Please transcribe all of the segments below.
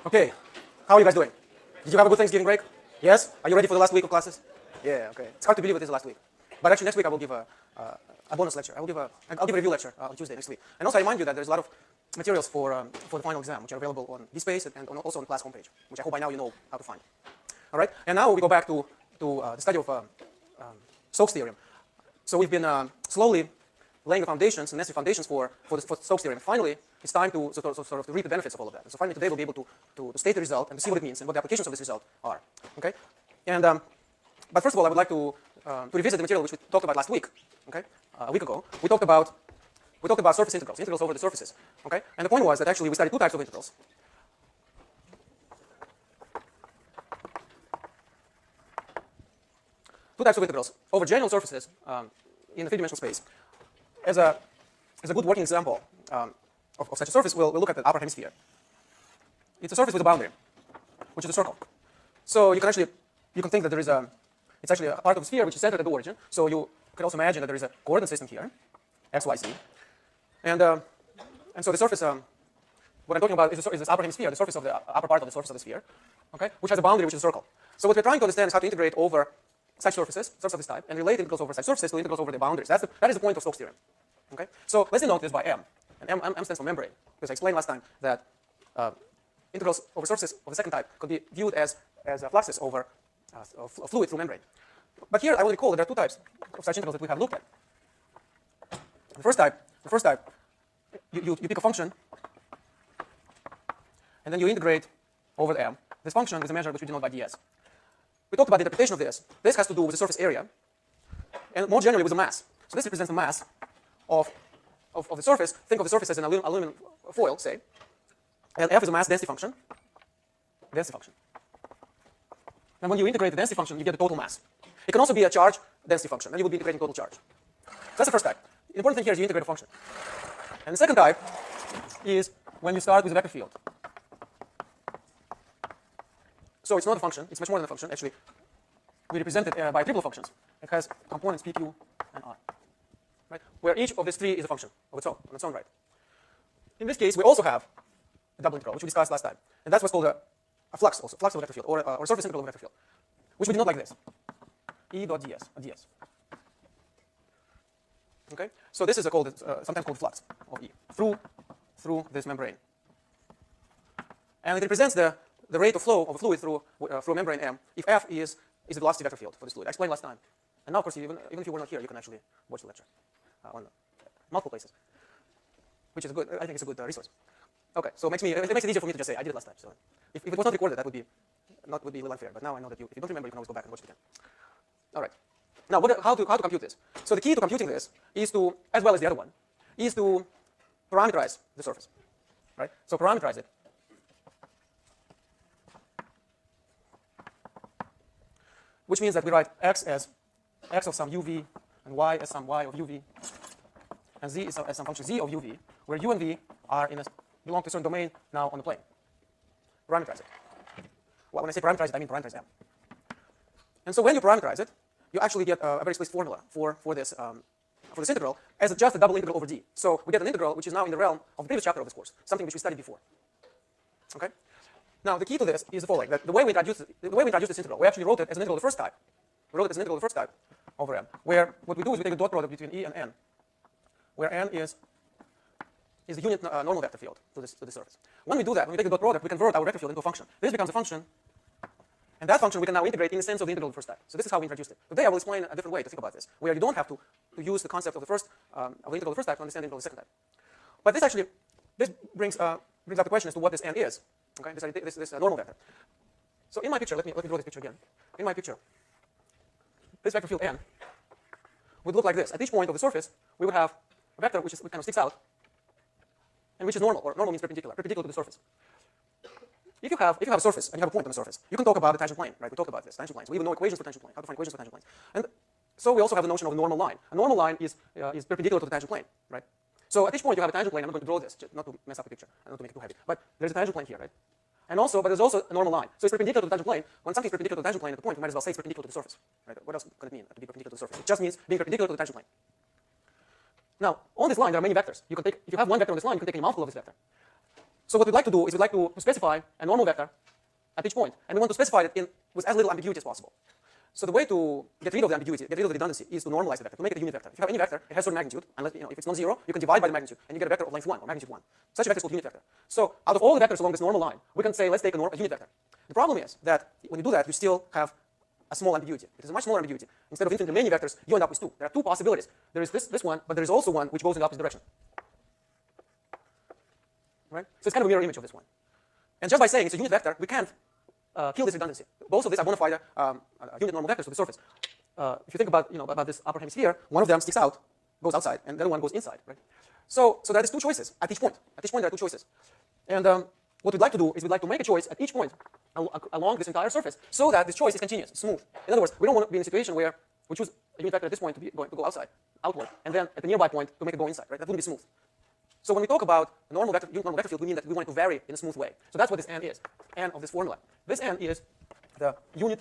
Okay, how are you guys doing? Did you have a good Thanksgiving break? Yes? Are you ready for the last week of classes? Yeah, okay. It's hard to believe it is the last week. But actually next week I will give a bonus lecture. I'll give a review lecture on Tuesday next week. And also I remind you that there's a lot of materials for the final exam, which are available on DSpace and also on the class homepage, which I hope by now you know how to find. All right? And now we go back to the study of Stokes theorem. So we've been slowly laying the foundations, the necessary foundations for Stokes theorem. Finally, it's time to sort of reap the benefits of all of that. And so finally today we'll be able to state the result and to see what it means and what the applications of this result are. Okay? And but first of all, I would like to revisit the material which we talked about last week. Okay? A week ago, we talked about surface integrals over the surfaces. Okay? And the point was that actually we studied two types of integrals. Two types of integrals over general surfaces in the three-dimensional space. As a good working example of such a surface, we'll look at the upper hemisphere. It's a surface with a boundary, which is a circle. So you can think that there is it's actually a part of the sphere which is centered at the origin. So you can also imagine that there is a coordinate system here, x, y, z. And so the surface, what I'm talking about is this upper hemisphere, the surface of the upper part of the surface of the sphere, okay, which has a boundary which is a circle. So what we're trying to understand is how to integrate over such surfaces of this type, and relate integrals over such surfaces to integrals over the boundaries. That is the point of Stokes theorem. Okay? So let's denote this by M. And M stands for membrane, because I explained last time that integrals over surfaces of the second type could be viewed as fluxes over a fluid through membrane. But here I will recall that there are two types of such integrals that we have looked at. The first type, you pick a function, and then you integrate over the M. This function is a measure which we denote by ds. We talked about the interpretation of this. This has to do with the surface area, and more generally with the mass. So this represents the mass of the surface. Think of the surface as an aluminum foil, say. And F is a mass density function. And when you integrate the density function, you get the total mass. It can also be a charge density function, and you will be integrating total charge. So that's the first type. The important thing here is you integrate a function. And the second type is when you start with a vector field. So it's not a function, it's much more than a function. Actually, we represent it by triple functions. It has components p, q, and r. Right? Where each of these three is a function of its own, on its own right. In this case, we also have a double integral, which we discussed last time. And that's what's called a flux also, flux of a vector field, or a surface integral of a vector field, which we denote like this. E dot ds, a ds. Okay? So this is sometimes called flux of E through this membrane. And it represents the rate of flow of a fluid through membrane M if F is the velocity vector field for this fluid. I explained last time. And now, of course, even if you were not here, you can actually watch the lecture on multiple places, which is a good. I think it's a good resource. Okay, so it makes it easier for me to just say I did it last time. So if it was not recorded, that would be a little unfair. But now I know that if you don't remember, you can always go back and watch it again. All right. Now, how to compute this? So the key to computing this is to, as well as the other one, is to parameterize the surface. Right. So parameterize it. Which means that we write x as x of some uv, and y as some y of uv, and z is as some function z of uv, where u and v are belong to a certain domain now on the plane. Parameterize it. Well, when I say parameterize it, I mean parameterize M. And so when you parameterize it, you actually get a very explicit formula for this integral as just a double integral over d. So we get an integral which is now in the realm of the previous chapter of this course, something which we studied before. Okay. Now, the key to this is the following: that the way we introduced this integral, we actually wrote it as an integral of the first type. We wrote it as an integral of the first type over M, where what we do is we take a dot product between E and N, where N is the unit normal vector field to this surface. When we do that, when we take the dot product, we convert our vector field into a function. This becomes a function, and that function we can now integrate in the sense of the integral of the first type. So this is how we introduced it. Today I will explain a different way to think about this, where you don't have to use the concept of the integral of the first type to understand the integral of the second type. But this brings up the question as to what this N is. Okay, this normal vector. So in my picture, let me draw this picture again. In my picture, this vector field N would look like this. At each point of the surface, we would have a vector which kind of sticks out, and which is normal, or normal means perpendicular to the surface. If you have a surface and you have a point on the surface, you can talk about the tangent plane, right? We talked about this, tangent planes. We even know equations for tangent plane, how to find equations for tangent planes. And so we also have the notion of a normal line. A normal line is perpendicular to the tangent plane, right? So at each point you have a tangent plane. I'm not going to draw this, not to mess up the picture, not to make it too heavy. But there's a tangent plane here, right? But there's also a normal line. So it's perpendicular to the tangent plane. When something is perpendicular to the tangent plane at the point, we might as well say it's perpendicular to the surface, right? What else can it mean to be perpendicular to the surface? It just means being perpendicular to the tangent plane. Now, on this line there are many vectors. You can take, if you have one vector on this line, you can take any multiple of this vector. So what we'd like to do is we'd like to specify a normal vector at each point, and we want to specify it with as little ambiguity as possible. So the way to get rid of the ambiguity, get rid of the redundancy, is to normalize the vector, to make it a unit vector. If you have any vector, it has certain magnitude, unless, if it's non-zero, you can divide by the magnitude, and you get a vector of length 1, or magnitude 1. Such a vector is called unit vector. So out of all the vectors along this normal line, we can say, let's take a unit vector. The problem is that when you do that, you still have a small ambiguity. It is a much smaller ambiguity. Instead of infinitely many vectors, you end up with 2. There are 2 possibilities. There is this one, but there is also one which goes in the opposite direction. Right? So it's kind of a mirror image of this one. And just by saying it's a unit vector, we can't kill this redundancy. Both of these are bona fide unit normal vectors of the surface. If you think about this upper hemisphere, one of them sticks out, goes outside, and the other one goes inside. Right? So there is 2 choices at each point. At each point there are 2 choices. And what we'd like to do is we'd like to make a choice at each point along this entire surface, so that this choice is continuous, smooth. In other words, we don't want to be in a situation where we choose a unit vector at this point to go outward, and then at the nearby point to make it go inside. Right? That wouldn't be smooth. So when we talk about a normal vector, unit normal vector field, we mean that we want it to vary in a smooth way. So that's what this n is, n of this formula. This n is the unit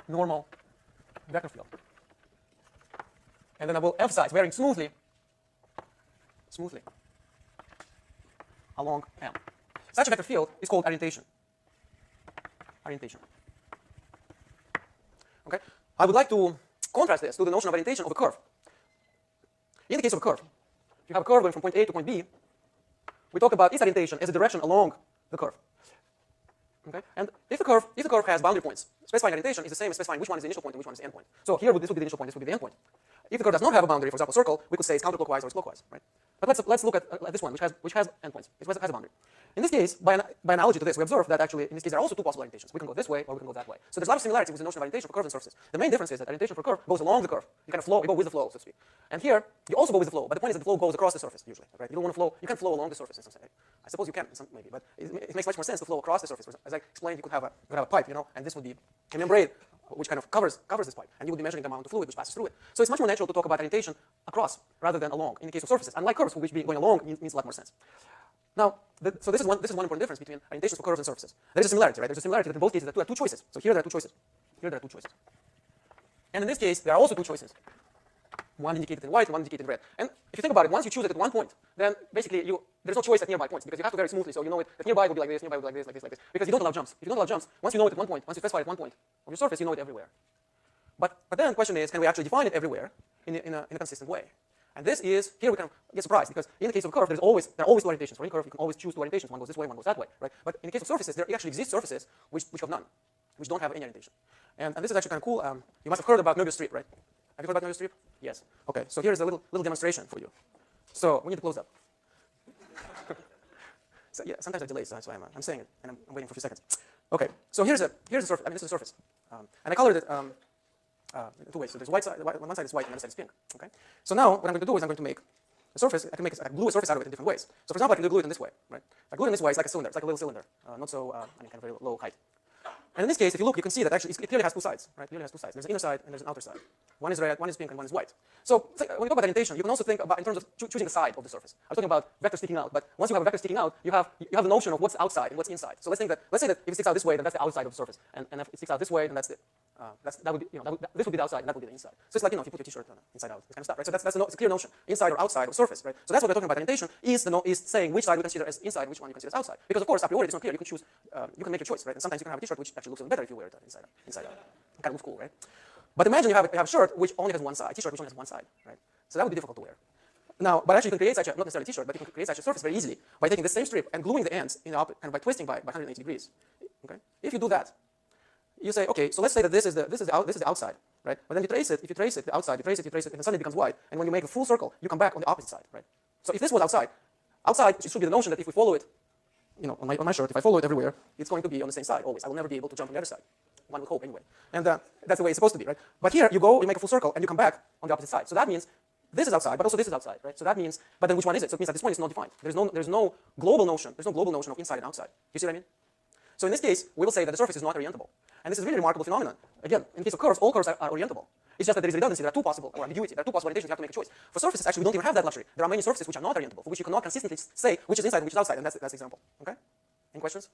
normal vector field. And then I will emphasize varying smoothly along m. Such a vector field is called orientation. Okay? I would like to contrast this to the notion of orientation of a curve. In the case of a curve, if you have a curve going from point A to point B, we talk about its orientation as a direction along the curve. Okay? And if the curve has boundary points, specifying orientation is the same as specifying which one is the initial point and which one is the end point. So here this would be the initial point, this would be the end point. If the curve does not have a boundary, for example, circle, we could say it's counterclockwise or it's clockwise, right? But let's look at this one, which has endpoints. It has a boundary. In this case, by analogy to this, we observe that actually in this case there are also 2 possible orientations. We can go this way or we can go that way. So there's a lot of similarity with the notion of orientation for curves and surfaces. The main difference is that orientation for a curve goes along the curve. You kind of flow, you go with the flow, so to speak. And here you also go with the flow, but the point is that the flow goes across the surface usually. Right? You don't want to flow. You can flow along the surface in some sense. I suppose you can, maybe, but it makes much more sense to flow across the surface. As I explained, you could have a pipe, and this would be a membrane which kind of covers this pipe, and you would be measuring the amount of fluid which passes through it. So it's much more natural to talk about orientation across rather than along in the case of surfaces. Unlike curves, for which going along means a lot more sense. Now, so this is one important difference between orientations for curves and surfaces. There is a similarity, right? There's a similarity that in both cases there are 2 choices. So here there are 2 choices. Here there are 2 choices. And in this case, there are also 2 choices. One indicated in white, one indicated in red. And if you think about it, once you choose it at one point, then basically there's no choice at nearby points because you have to vary smoothly. So you know it that nearby will be like this, nearby will be like this, like this, like this. Because you don't allow jumps. If you don't allow jumps, once you know it at one point, once you specify it at one point of your surface, you know it everywhere. But then the question is, can we actually define it everywhere in a consistent way? And this is, here we can get surprised because in the case of a curve, there are always 2 orientations. For any curve, you can always choose 2 orientations. One goes this way, one goes that way, right? But in the case of surfaces, there actually exist surfaces which have none, which don't have any orientation. And this is actually kind of cool. You must have heard about Möbius strip, right? Have you heard about Möbius strip? Yes. Okay, so here's a little demonstration for you. So we need to close up. So yeah, sometimes I delay, so that's why I'm saying it, and I'm waiting for a few seconds. Okay, so here's a surface. I mean, this is a surface, and I colored it in 2 ways. So there's white side, on one side is white, and the other side is pink. Okay. So now what I'm going to do is I'm going to make a surface. I can glue a surface out of it in different ways. So for example, I can glue it in this way, right? If I glue it in this way, it's like a cylinder. It's like a little cylinder, not so kind of very low height. And in this case, if you look, you can see that actually it clearly has 2 sides, right? It clearly has 2 sides. There's an inner side and there's an outer side. One is red, one is pink, and one is white. So when you talk about orientation, you can also think about in terms of choosing a side of the surface. I was talking about vector sticking out, but once you have a vector sticking out, you have the notion of what's outside and what's inside. So let's say that if it sticks out this way, then that's the outside of the surface, and if it sticks out this way, then that would be this would be the outside, and that would be the inside. So it's like if you put your T-shirt inside out, this kind of stuff, right? So it's a clear notion, inside or outside of the surface, right? So that's what we're talking about. Orientation is saying which side we consider as inside, which one you consider as outside. Because of course, a priori it's not clear. You can choose, you can make your choice, right? And sometimes you can have a T-shirt which actually looks even better if you wear it inside out. It kind of looks cool, right? But imagine you have a shirt which only has one side, T-shirt which only has one side, right? So that would be difficult to wear. Now, but actually you can create such a, not necessarily T-shirt, but you can create such a surface very easily by taking the same strip and gluing the ends in the kind of by twisting by 180 degrees. Okay? If you do that, you say, okay, so let's say that this is the outside, right? But then if you trace it, the outside, you trace it, and then suddenly it becomes white. And when you make a full circle, you come back on the opposite side, right? So if this was outside, it should be the notion that if we follow it, on my shirt, if I follow it everywhere, it's going to be on the same side always. I will never be able to jump on the other side. One would hope anyway. And that's the way it's supposed to be, right? But here you make a full circle and you come back on the opposite side. So that means this is outside, but also this is outside, right? So that means, but then which one is it? So it means that this one is not defined. There's no global notion. There's no global notion of inside and outside. Do you see what I mean? So in this case, we will say that the surface is not orientable. And this is a really remarkable phenomenon. Again, in the case of curves, all curves are orientable. It's just that there is redundancy. There are 2 possible, or ambiguity. There are 2 possible orientations. You have to make a choice. For surfaces, actually, we don't even have that luxury. There are many surfaces which are not orientable, for which you cannot consistently say which is inside and which is outside. And that's the example. Okay? Any questions?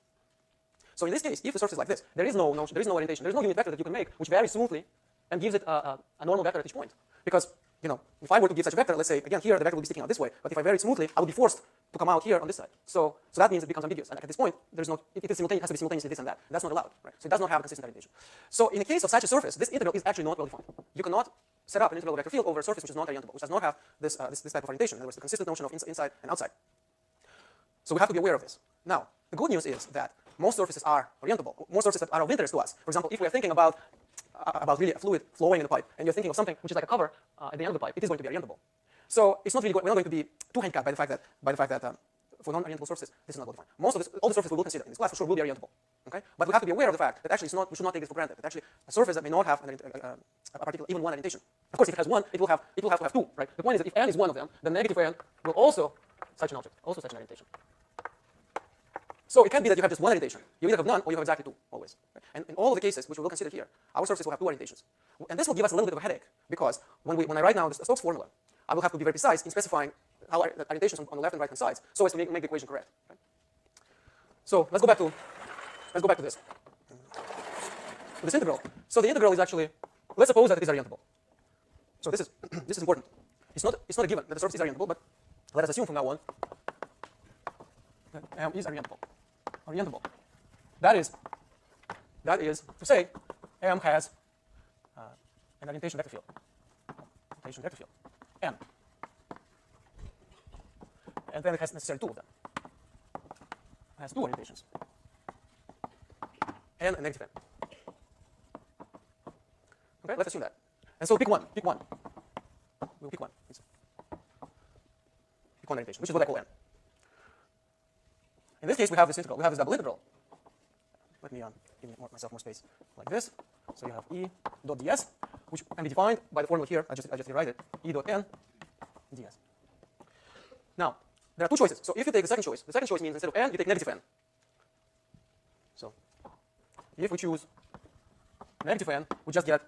So in this case, if the surface is like this, there is no notion, there is no orientation, there is no unit vector that you can make which varies smoothly and gives it a normal vector at each point. Because you know, if I were to give such a vector, let's say, again, here the vector will be sticking out this way, but if I vary it smoothly, I would be forced to come out here on this side. So that means it becomes ambiguous. And at this point, there's no, it is simultaneous, it has to be simultaneously this and that. And that's not allowed, right? So it does not have a consistent orientation. So in the case of such a surface, this integral is actually not well defined. You cannot set up an integral vector field over a surface which is not orientable, which does not have this, this type of orientation. In other words, the consistent notion of inside and outside. So we have to be aware of this. Now, the good news is that most surfaces are orientable. Most surfaces that are of interest to us. For example, if we are thinking about really a fluid flowing in the pipe, and you're thinking of something which is like a cover at the end of the pipe, it is going to be orientable. So it's not really we're not going to be too handicapped by the fact that for non-orientable surfaces this is not well defined. Most of this, all the surfaces we will consider in this class for sure will be orientable. Okay, but we have to be aware of the fact that actually it's not, we should not take this for granted. That actually a surface that may not have a particular even one orientation. Of course, if it has one, it will have to have two. Right. The point is that if n is one of them, then negative n will also such an object, also such an orientation. So it can't be that you have just one orientation. You either have none or you have exactly two, always. Right? And in all of the cases which we will consider here, our surfaces will have two orientations. And this will give us a little bit of a headache, because when I write down the Stokes formula, I will have to be very precise in specifying how the orientations on the left and right hand sides, so as to make the equation correct. Right? So let's go back to this. This integral. So the integral is actually, let's suppose that it is orientable. So this is important. It's not a given that the surface is orientable, but let us assume from now on that M is orientable. That is to say M has an orientation vector field. M. And then it has necessarily two of them. It has two orientations. N and negative n. Okay, let's assume that. And so pick one. We'll pick one. Pick one orientation, which is what I call n. In this case, we have this integral. We have this double integral. Let me give myself more space, like this. So you have E dot ds, which can be defined by the formula here. I just rewrite it. E dot n ds. Now, there are two choices. So if you take the second choice means instead of n, you take negative n. So if we choose negative n, we just get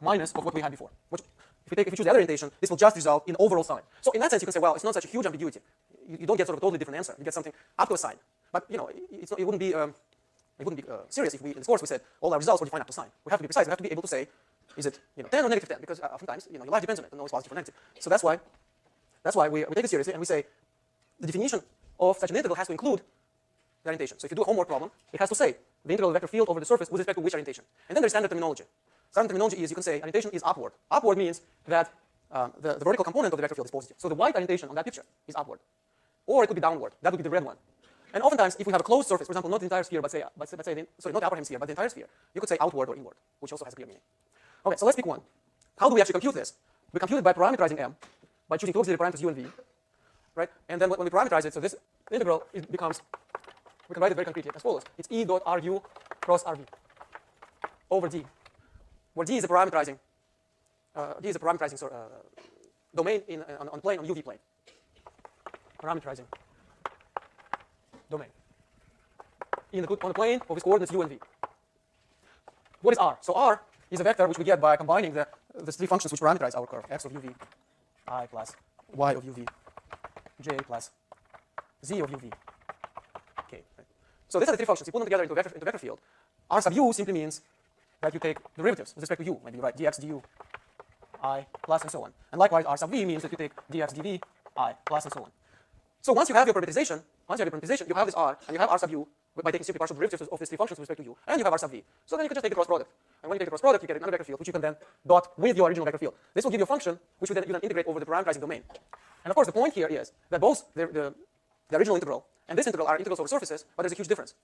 minus of what we had before. Which, if you choose the other orientation, this will just result in overall sign. So in that sense, you can say, well, it's not such a huge ambiguity. You don't get sort of a totally different answer. You get something up to a sign. But you know, it wouldn't be serious if we in this course we said all our results were defined up to sign. We have to be precise. We have to be able to say, is it 10 or negative 10? Because oftentimes your life depends on it, and always positive or negative. So that's why we take it seriously and we say the definition of such an integral has to include the orientation. So if you do a homework problem, it has to say the integral vector field over the surface with respect to which orientation. And then there's standard terminology. Standard terminology is you can say orientation is upward. Upward means that the vertical component of the vector field is positive. So the white orientation on that picture is upward. Or it could be downward. That would be the red one. And oftentimes, if we have a closed surface, for example, not the entire sphere, but say not the upper hemisphere, but the entire sphere, you could say outward or inward, which also has a clear meaning. Okay, so let's pick one. How do we actually compute this? We compute it by parameterizing M, by choosing two auxiliary parameters U and V, right? And then when we parameterize it, so this integral, it becomes, we can write it very concretely as follows. It's E dot RU cross RV over D, where D is a parameterizing, domain on UV plane. Parameterizing domain on the plane of its coordinates U and V. What is R? So R is a vector which we get by combining the three functions which parameterize our curve: x of uv, I plus y of uv, j plus z of uv, k. Right? So these are the three functions. You put them together into a vector field. R sub u simply means that you take derivatives with respect to u. Maybe you write dx du I plus and so on. And likewise, R sub v means that you take dx dv I plus and so on. So once you have your parameterization, you have this R, and you have R sub u by taking simply partial derivatives of these three functions with respect to u, and you have R sub v. So then you can just take the cross product. And when you take the cross product, you get another vector field, which you can then dot with your original vector field. This will give you a function which you then integrate over the parameterizing domain. And of course, the point here is that both the original integral and this integral are integrals over surfaces, but there's a huge difference.